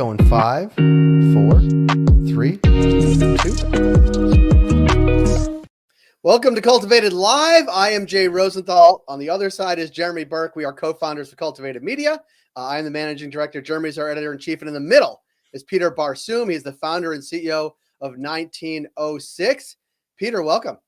go in 5, 4, 3, 2. Welcome to Cultivated Live. I am Jay Rosenthal. On the other side is Jeremy Burke. We are co-founders of Cultivated Media. I am the managing director. Jeremy's our editor-in-chief. And in the middle is Peter Barsoom. He's the founder and CEO of 1906. Peter, welcome.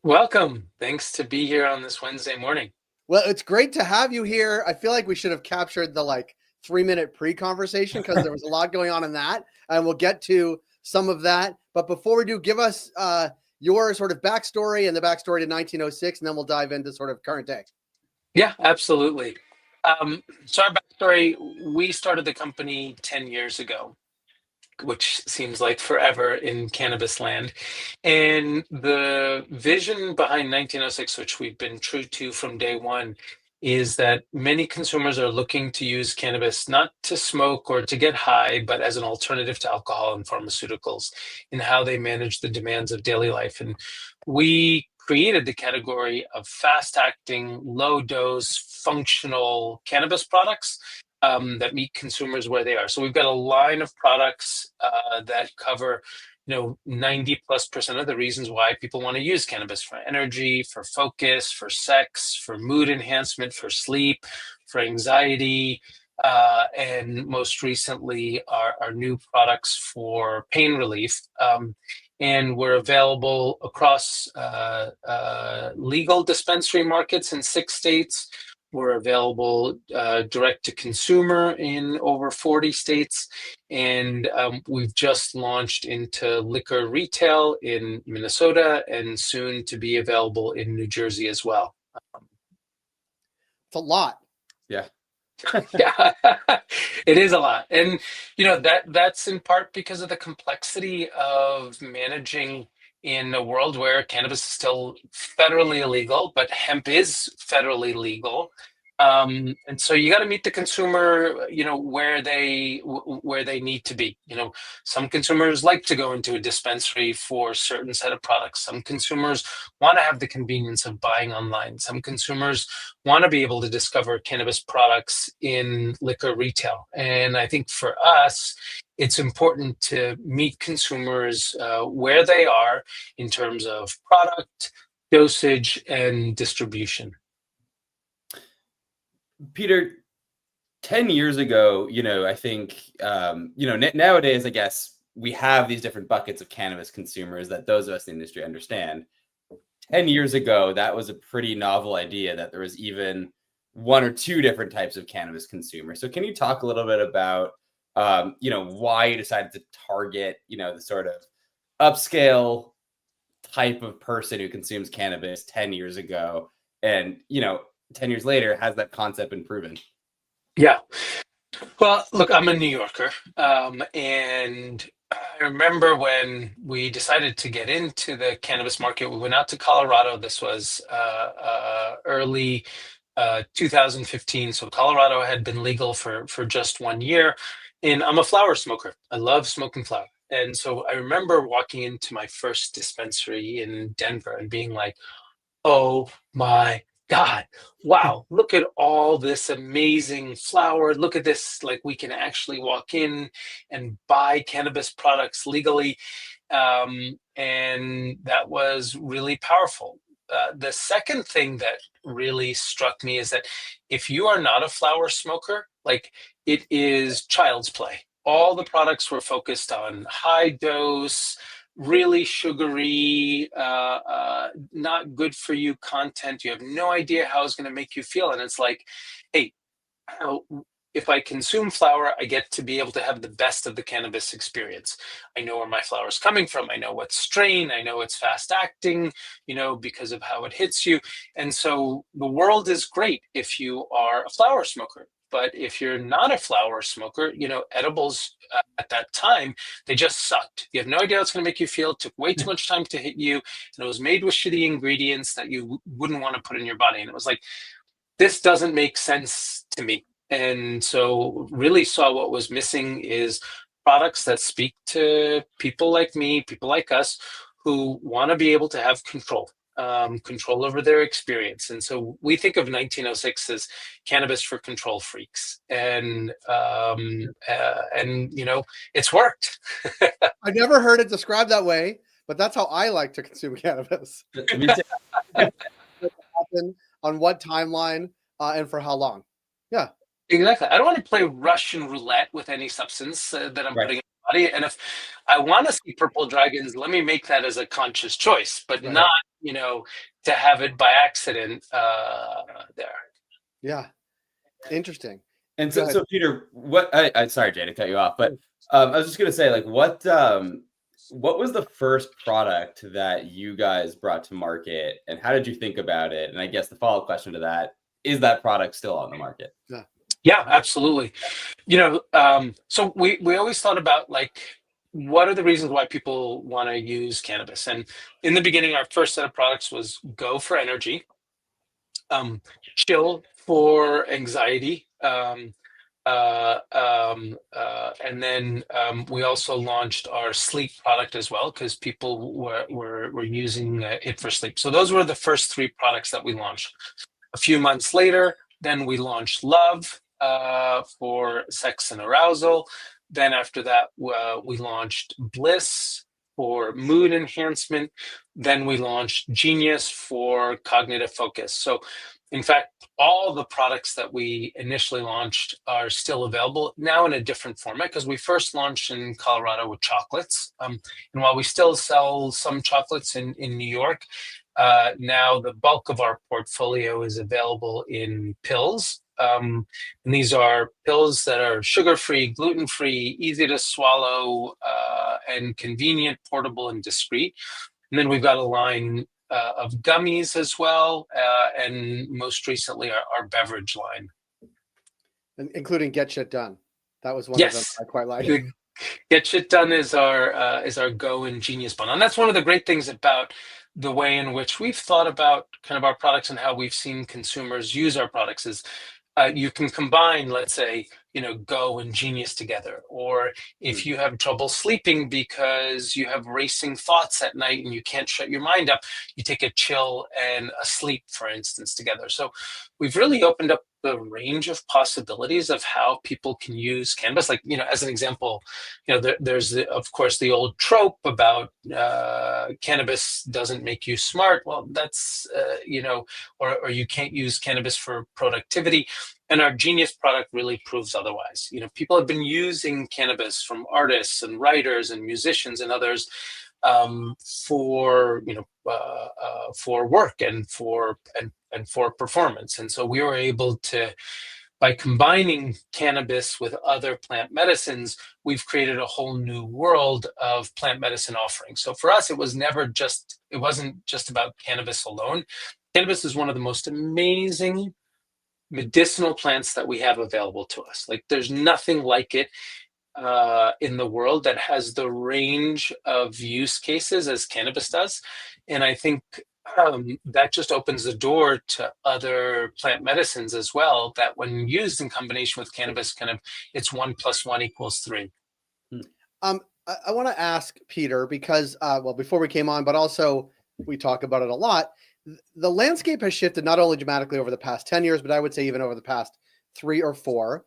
Welcome. Thanks to be here on this Wednesday morning. Well, it's great to have you here. I feel like we should have captured the 3-minute pre-conversation because there was a lot going on in that, and we'll get to some of that. But before we do, give us your sort of backstory and the backstory to 1906, and then we'll dive into sort of current day. Yeah, absolutely. So our backstory, we started the company 10 years ago, which seems like forever in cannabis land. And the vision behind 1906, which we've been true to from day one, is that many consumers are looking to use cannabis not to smoke or to get high, but as an alternative to alcohol and pharmaceuticals in how they manage the demands of daily life. And we created the category of fast-acting, low-dose, functional cannabis products that meet consumers where they are. So we've got a line of products that cover 90+% of the reasons why people want to use cannabis: for energy, for focus, for sex, for mood enhancement, for sleep, for anxiety, and most recently our new products for pain relief. And we're available across legal dispensary markets in 6 states. We're available direct to consumer in over 40 states. And we've just launched into liquor retail in Minnesota and soon to be available in New Jersey as well. It's a lot. Yeah. Yeah, it is a lot. And, that's in part because of the complexity of managing in a world where cannabis is still federally illegal, but hemp is federally legal. And so you got to meet the consumer, where they need to be. Some consumers like to go into a dispensary for a certain set of products. Some consumers want to have the convenience of buying online. Some consumers want to be able to discover cannabis products in liquor retail. And I think for us, it's important to meet consumers where they are in terms of product, dosage, and distribution. Peter, 10 years ago, I think, nowadays, I guess we have these different buckets of cannabis consumers that those of us in the industry understand. 10 years ago, that was a pretty novel idea that there was even 1 or 2 different types of cannabis consumers. So can you talk a little bit about, why you decided to target, the sort of upscale type of person who consumes cannabis 10 years ago? And, 10 years later, has that concept been proven? Yeah. Well, look, I'm a New Yorker. And I remember when we decided to get into the cannabis market, we went out to Colorado. This was early 2015. So Colorado had been legal for just 1 year. And I'm a flower smoker. I love smoking flower. And so I remember walking into my first dispensary in Denver and being like, oh my God, wow, look at all this amazing flower. Look at this, we can actually walk in and buy cannabis products legally. And that was really powerful. The second thing that really struck me is that if you are not a flower smoker, it is child's play. All the products were focused on high dose, really sugary, not good for you content. You have no idea how it's going to make you feel. And it's like, hey, if I consume flower, I get to be able to have the best of the cannabis experience. I know where my flower is coming from. I know what strain. I know it's fast acting, because of how it hits you. And so the world is great if you are a flower smoker. But if you're not a flower smoker, edibles at that time, they just sucked. You have no idea how it's going to make you feel. It took way too much time to hit you. And it was made with shitty ingredients that you wouldn't want to put in your body. And it was like, this doesn't make sense to me. And so really saw what was missing is products that speak to people like me, people like us, who want to be able to have control. control over their experience. And so we think of 1906 as cannabis for control freaks, and it's worked. I've never heard it described that way, but that's how I like to consume cannabis. Happen on what timeline and for how long? Yeah, exactly. I don't want to play Russian roulette with any substance that I'm Right. putting in my body. And if I want to see purple dragons, let me make that as a conscious choice, but Right. not, to have it by accident there. Yeah, interesting. And Go so, ahead. Peter, I sorry, Jay, to cut you off, but I was just gonna say, like, what was the first product that you guys brought to market, and how did you think about it? And I guess the follow-up question to that, is that product still on the market? Yeah, absolutely. So we always thought about, like, what are the reasons why people want to use cannabis? And in the beginning, our first set of products was Go for energy, Chill for anxiety, and then we also launched our sleep product as well, because people were using it for sleep. So those were the first three products that we launched. A few months later, then we launched Love for sex and arousal. Then after that, we launched Bliss for mood enhancement. Then we launched Genius for cognitive focus. So in fact, all the products that we initially launched are still available now in a different format, because we first launched in Colorado with chocolates. And while we still sell some chocolates in New York, now the bulk of our portfolio is available in pills. And these are pills that are sugar-free, gluten-free, easy to swallow, and convenient, portable, and discreet. And then we've got a line of gummies as well, and most recently our beverage line. Including Get Shit Done. That was one of them Yes, I quite like. the Get Shit Done is our Go and Genius bundle, and that's one of the great things about the way in which we've thought about kind of our products and how we've seen consumers use our products is you can combine, let's say, Go and Genius together. Or if you have trouble sleeping because you have racing thoughts at night and you can't shut your mind up, you take a Chill and a Sleep, for instance, together. So we've really opened up the range of possibilities of how people can use cannabis. Like, as an example, there's of course the old trope about cannabis doesn't make you smart. Well, that's or you can't use cannabis for productivity. And our Genius product really proves otherwise. People have been using cannabis, from artists and writers and musicians and others, for work and for performance. And so we were able to, by combining cannabis with other plant medicines, we've created a whole new world of plant medicine offerings. So for us, it wasn't just about cannabis alone. Cannabis is one of the most amazing medicinal plants that we have available to us. Like, there's nothing like it in the world that has the range of use cases as cannabis does. And I think that just opens the door to other plant medicines as well, that when used in combination with cannabis, it's 1 + 1 = 3. I want to ask Peter, because before we came on, but also we talk about it a lot. The landscape has shifted not only dramatically over the past 10 years, but I would say even over the past 3 or 4,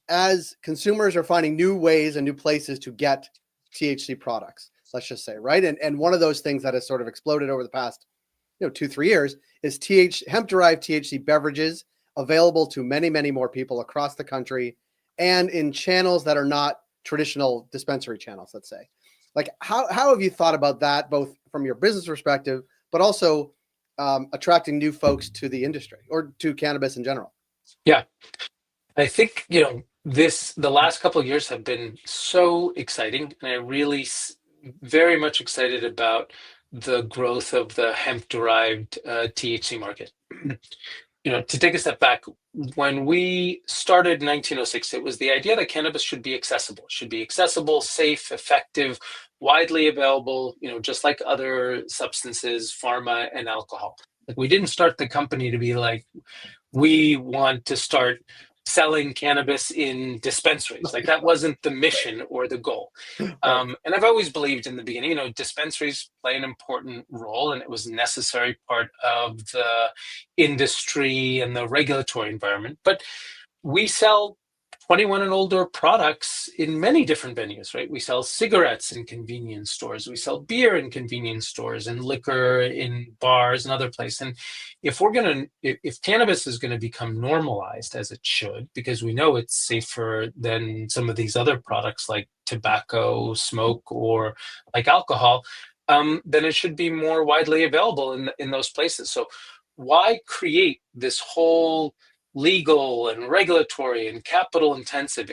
as consumers are finding new ways and new places to get THC products, let's just say, right? And one of those things that has sort of exploded over the past 2-3 years is hemp-derived THC beverages, available to many, many more people across the country, and in channels that are not traditional dispensary channels, let's say. Like, how have you thought about that, both from your business perspective, but also attracting new folks to the industry or to cannabis in general? Yeah, I think, the last couple of years have been so exciting, and I really very much excited about the growth of the hemp-derived THC market. To take a step back, when we started 1906, it was the idea that cannabis should be accessible, safe, effective, widely available, just like other substances, pharma, and alcohol. Like, we didn't start the company to be like, we want to start selling cannabis in dispensaries. Like that wasn't the mission or the goal. And I've always believed in the beginning, dispensaries play an important role, and it was a necessary part of the industry and the regulatory environment. But we sell 21 and older products in many different venues, right? We sell cigarettes in convenience stores. We sell beer in convenience stores and liquor in bars and other places. And if cannabis is going to become normalized, as it should, because we know it's safer than some of these other products like tobacco, smoke, or like alcohol, then it should be more widely available in those places. So why create this whole legal and regulatory and capital intensive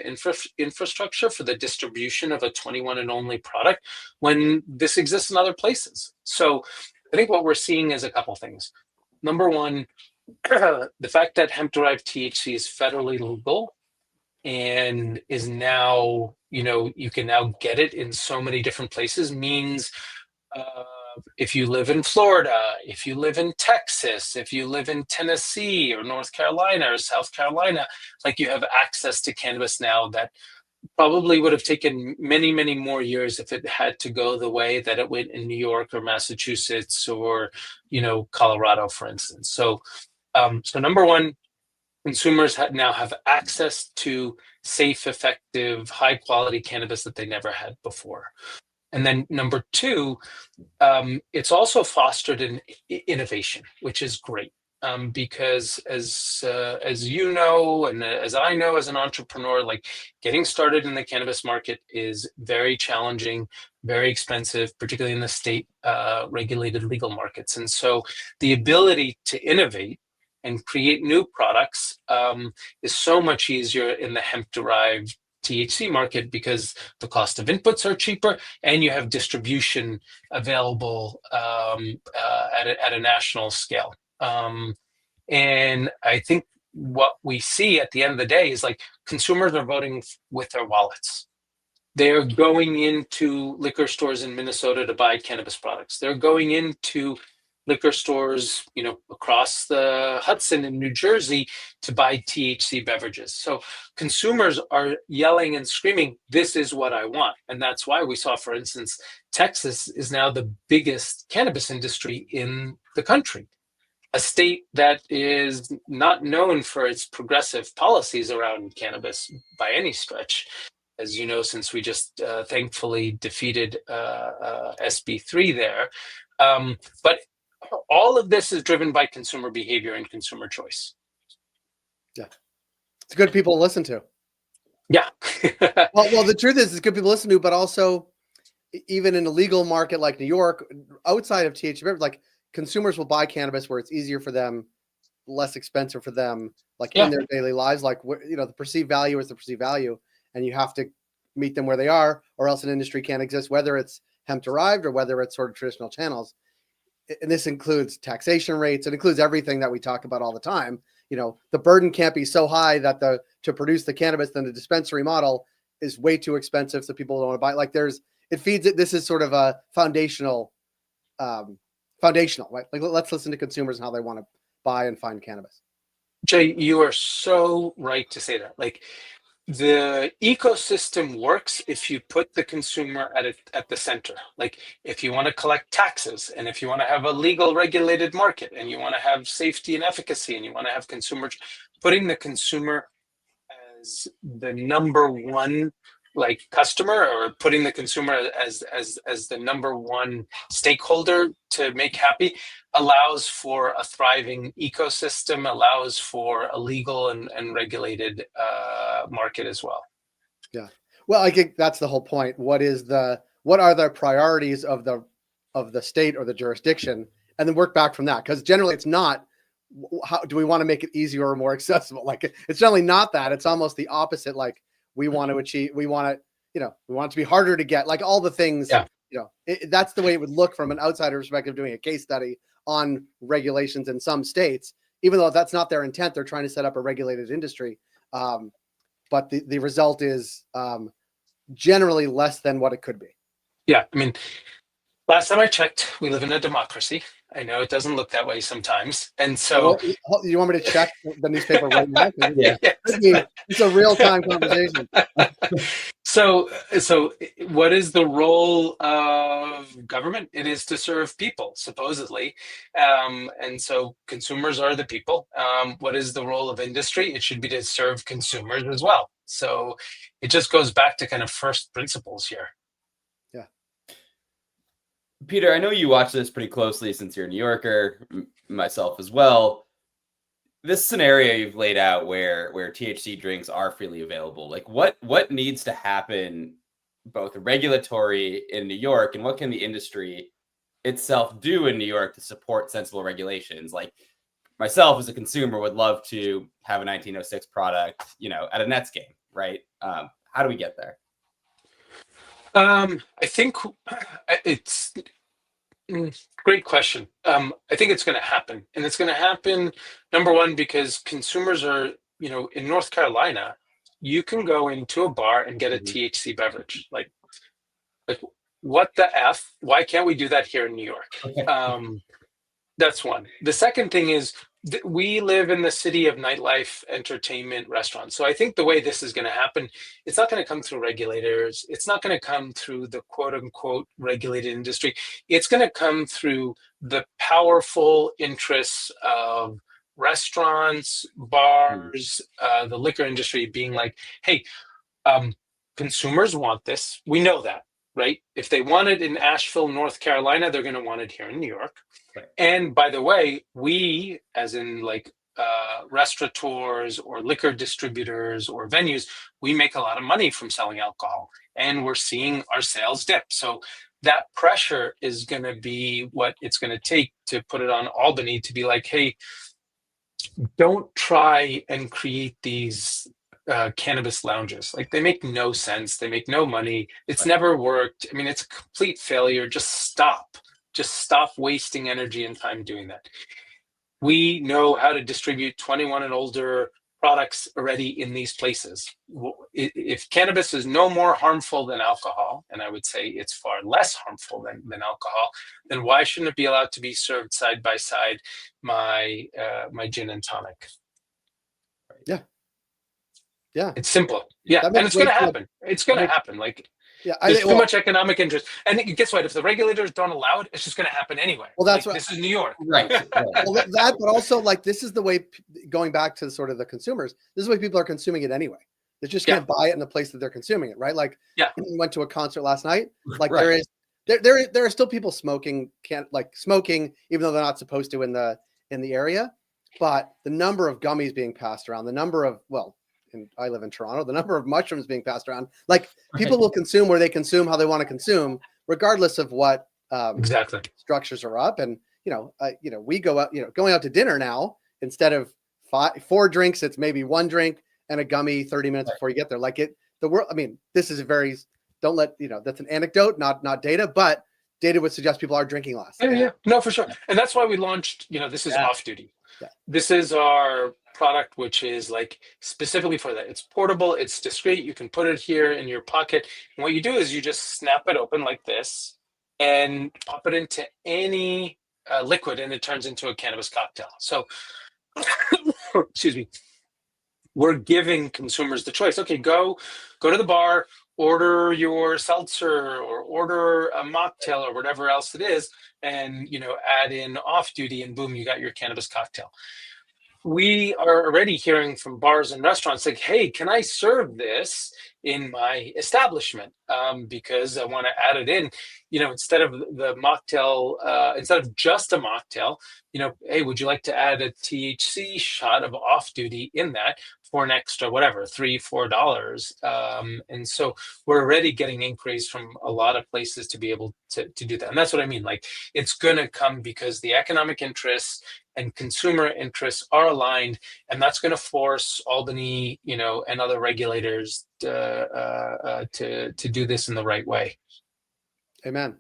infrastructure for the distribution of a 21 and only product when this exists in other places? So I think what we're seeing is a couple things. Number one, the fact that hemp-derived THC is federally legal and is now, you can now get it in so many different places means if you live in Florida, if you live in Texas, if you live in Tennessee or North Carolina or South Carolina, like you have access to cannabis now that probably would have taken many, many more years if it had to go the way that it went in New York or Massachusetts or, Colorado, for instance. So number one, consumers now have access to safe, effective, high quality cannabis that they never had before. And then number two, it's also fostered an innovation, which is great. Because as you know, and as I know as an entrepreneur, like getting started in the cannabis market is very challenging, very expensive, particularly in the state regulated legal markets. And so the ability to innovate and create new products is so much easier in the hemp-derived THC market because the cost of inputs are cheaper and you have distribution available at a national scale. And I think what we see at the end of the day is like consumers are voting with their wallets. They're going into liquor stores in Minnesota to buy cannabis products. They're going into liquor stores, across the Hudson in New Jersey to buy THC beverages. So consumers are yelling and screaming, this is what I want. And that's why we saw, for instance, Texas is now the biggest cannabis industry in the country, a state that is not known for its progressive policies around cannabis by any stretch. As you know, since we just thankfully defeated SB3 there. But all of this is driven by consumer behavior and consumer choice. Yeah. It's good people to listen to. Yeah. well, the truth is it's good people to listen to, but also even in a legal market like New York, outside of THC, like consumers will buy cannabis where it's easier for them, less expensive for them, like in their daily lives. Like, the perceived value is the perceived value, and you have to meet them where they are, or else an industry can't exist, whether it's hemp derived or whether it's sort of traditional channels. And this includes taxation rates. It includes everything that we talk about all the time. The burden can't be so high that to produce the cannabis, then the dispensary model is way too expensive, so people don't want to buy. Like it feeds it. This is sort of a foundational, right? Like let's listen to consumers and how they want to buy and find cannabis. Jay, you are so right to say that. Like the ecosystem works if you put the consumer at the center. Like if you want to collect taxes and if you want to have a legal regulated market and you want to have safety and efficacy and you want to have consumers, putting the consumer as the number one like customer, or putting the consumer as the number one stakeholder to make happy, allows for a thriving ecosystem, allows for a legal and regulated market as well. Yeah. Well, I think that's the whole point. What are the priorities of the state or the jurisdiction, and then work back from that? Because generally it's not, how do we want to make it easier or more accessible? Like it's generally not that. It's almost the opposite. Like we want to it to be harder to get, like all the things, that's the way it would look from an outsider perspective, doing a case study on regulations in some states, even though that's not their intent. They're trying to set up a regulated industry. But the result is generally less than what it could be. Yeah. I mean, Last time I checked, we live in a democracy. I know it doesn't look that way sometimes. And so, Well, you want me to check the newspaper right now? Yeah. It's a real time conversation. so what is the role of government? It is to serve people, supposedly. And so consumers are the people. What is the role of industry? It should be to serve consumers as well. So it just goes back to kind of first principles here. Yeah. Peter, I know you watch this pretty closely since you're a New Yorker, myself as well. This scenario you've laid out where THC drinks are freely available, like what needs to happen, both regulatory in New York, and what can the industry itself do in New York to support sensible regulations? Like myself as a consumer would love to have a 1906 product, at a Nets game, right? How do we get there? I think it's great question. I think it's going to happen, and it's going to happen, number one, because consumers are, in North Carolina, you can go into a bar and get a THC beverage. Like what the F? Why can't we do that here in New York? That's one. The second thing is we live in the city of nightlife, entertainment, restaurants. So I think the way this is going to happen, it's not going to come through regulators. It's not going to come through the quote unquote regulated industry. It's going to come through the powerful interests of restaurants, bars, the liquor industry being like, hey, consumers want this. We know that, right? If they want it in Asheville, North Carolina, they're going to want it here in New York. Right. And by the way, we, as in like restaurateurs or liquor distributors or venues, we make a lot of money from selling alcohol, and we're seeing our sales dip. So that pressure is going to be what it's going to take to put it on Albany to be like, hey, don't try and create these cannabis lounges. Like, they make no sense. They make no money. It's never worked. I mean, it's a complete failure. Just stop wasting energy and time doing that. We know how to distribute 21 and older products already in these places. If cannabis is no more harmful than alcohol, and I would say it's far less harmful than alcohol, then why shouldn't it be allowed to be served side by side my gin and tonic? Yeah, it's simple. Yeah, and it's going to happen. It's going to happen. Like, there's too much economic interest. And guess what? If the regulators don't allow it, it's just going to happen anyway. Well, that's like, this is New York. Right. Well, that, but also, like, this is the way, going back to sort of the consumers, this is the way people are consuming it anyway. They just can't buy it in the place that they're consuming it, right? Like, we went to a concert last night. Like, there are still people smoking, smoking, even though they're not supposed to in the area. But the number of gummies being passed around, the number of, and I live in Toronto, the number of mushrooms being passed around, like, people will consume where they consume, how they want to consume, regardless of what exactly structures are up. And, we go out, going out to dinner now, instead of 4 drinks, it's maybe 1 drink and a gummy 30 minutes before you get there. Like, the world, I mean, this is don't let, that's an anecdote, not data, but data would suggest people are drinking less. Yeah. No, for sure. And that's why we launched, this is off duty. Yeah. This is our product, which is like specifically for that. It's portable, it's discreet, you can put it here in your pocket, and what you do is you just snap it open like this and pop it into any liquid, and it turns into a cannabis cocktail. So excuse me, we're giving consumers the choice. Okay, go to the bar, order your seltzer or order a mocktail or whatever else it is, and add in off duty, and boom, you got your cannabis cocktail. We are already hearing from bars and restaurants like, hey, can I serve this in my establishment? Because I want to add it in, instead of the mocktail, instead of just a mocktail, hey, would you like to add a THC shot of off duty in that for an extra, whatever, $3-4? And so we're already getting inquiries from a lot of places to be able to do that. And that's what I mean. Like, it's going to come because the economic interests and consumer interests are aligned, and that's going to force Albany, and other regulators to do this in the right way. Amen.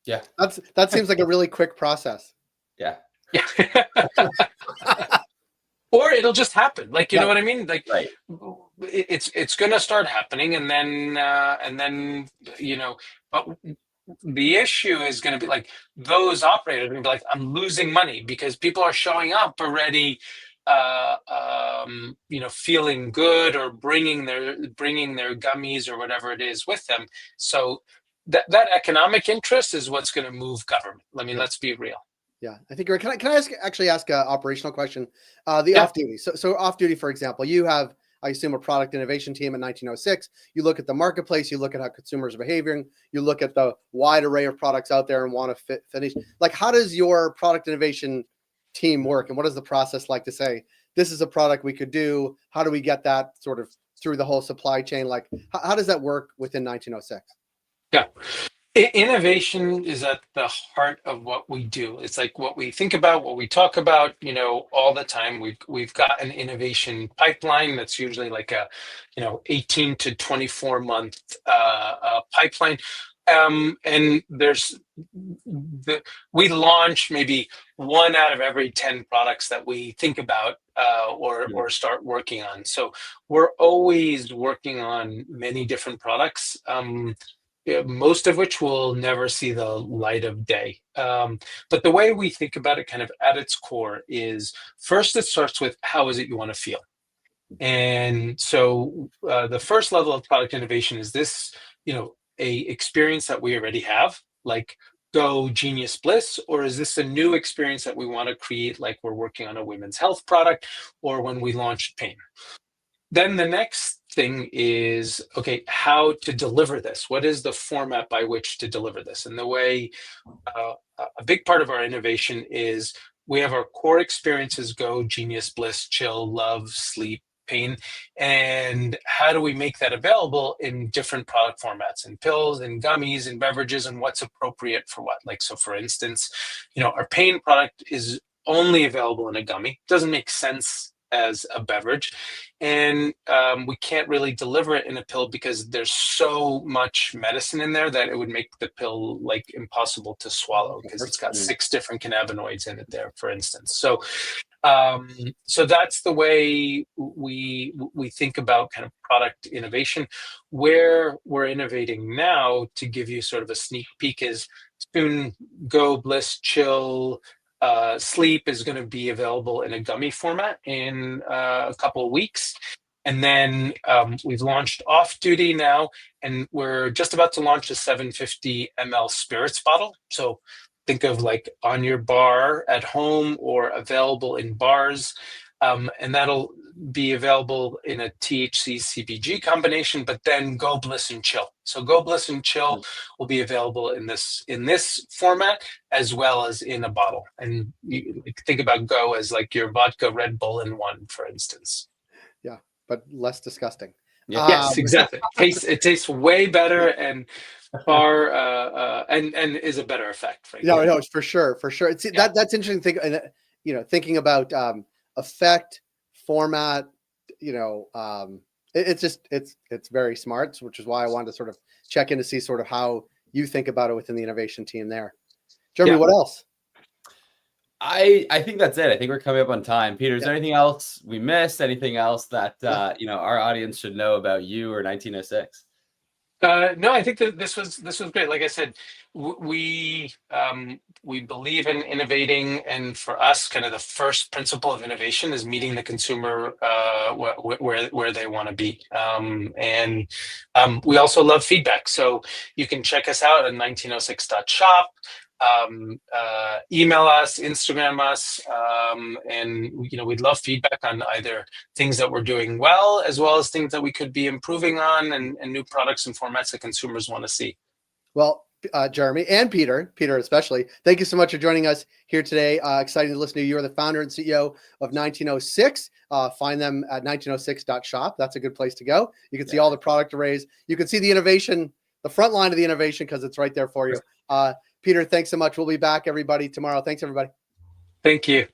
Yeah, that seems like a really quick process. Yeah. Or it'll just happen. Like, you know what I mean? Like, it's going to start happening, and then but the issue is going to be like those operators are going to be like, I'm losing money because people are showing up already, feeling good or bringing their gummies or whatever it is with them. So that economic interest is what's going to move government. I mean, let's be real. Yeah, I think. Can I ask an operational question? The Yeah. off duty. So off duty, for example, you have, I assume, a product innovation team at 1906. You look at the marketplace, you look at how consumers are behaving, you look at the wide array of products out there and want to finish. Like, how does your product innovation team work, and what is the process like to say this is a product we could do? How do we get that sort of through the whole supply chain? Like, how does that work within 1906? Yeah. Innovation is at the heart of what we do. It's like what we think about, what we talk about, all the time. We've got an innovation pipeline that's usually like a, 18 to 24 month pipeline. And we launch maybe 1 out of every 10 products that we think about or start working on. So we're always working on many different products. Most of which will never see the light of day. But the way we think about it kind of at its core is, first it starts with how is it you want to feel? And so the first level of product innovation is this, a experience that we already have, like Go, Genius, Bliss, or is this a new experience that we want to create, like we're working on a women's health product or when we launched pain? Then the next thing is, okay, how to deliver this? What is the format by which to deliver this? And the way, a big part of our innovation is we have our core experiences: Go, Genius, Bliss, Chill, Love, Sleep, Pain. And how do we make that available in different product formats, in pills, in gummies, in beverages, and what's appropriate for what? Like, so for instance, our pain product is only available in a gummy. Doesn't make sense as a beverage, and we can't really deliver it in a pill because there's so much medicine in there that it would make the pill like impossible to swallow because it's got 6 different cannabinoids in it there, for instance. So that's the way we think about kind of product innovation. Where we're innovating now, to give you sort of a sneak peek, is soon Go, Bliss, Chill, Sleep is going to be available in a gummy format in a couple of weeks. And then we've launched Off Duty now, and we're just about to launch a 750 ml spirits bottle. So think of like on your bar at home or available in bars. And that'll be available in a THC CBG combination, but then Go, Bliss, and Chill. So Go, Bliss, and Chill will be available in this format as well as in a bottle. And you think about Go as like your vodka Red Bull in one, for instance. Yeah, but less disgusting. Yes, exactly. It tastes way better and far and is a better effect, frankly. No, it's for sure. It's that's interesting thing. And thinking about effect, format, it's very smart, which is why I wanted to sort of check in to see sort of how you think about it within the innovation team there. Jeremy, what else? I think that's it. I think we're coming up on time. Peter, is there anything else we missed? Anything else that our audience should know about you or 1906? No, I think that this was great. Like I said, we believe in innovating, and for us, kind of the first principle of innovation is meeting the consumer where they want to be. And we also love feedback, so you can check us out at 1906.shop. Email us, Instagram us, and we'd love feedback on either things that we're doing well, as well as things that we could be improving on, and new products and formats that consumers want to see. Well, Jeremy and Peter especially, thank you so much for joining us here today. Excited to listen to you. You're the founder and CEO of 1906. Find them at 1906.shop. That's a good place to go. You can see all the product arrays. You can see the innovation, the front line of the innovation, because it's right there for you. Peter, thanks so much. We'll be back, everybody, tomorrow. Thanks, everybody. Thank you.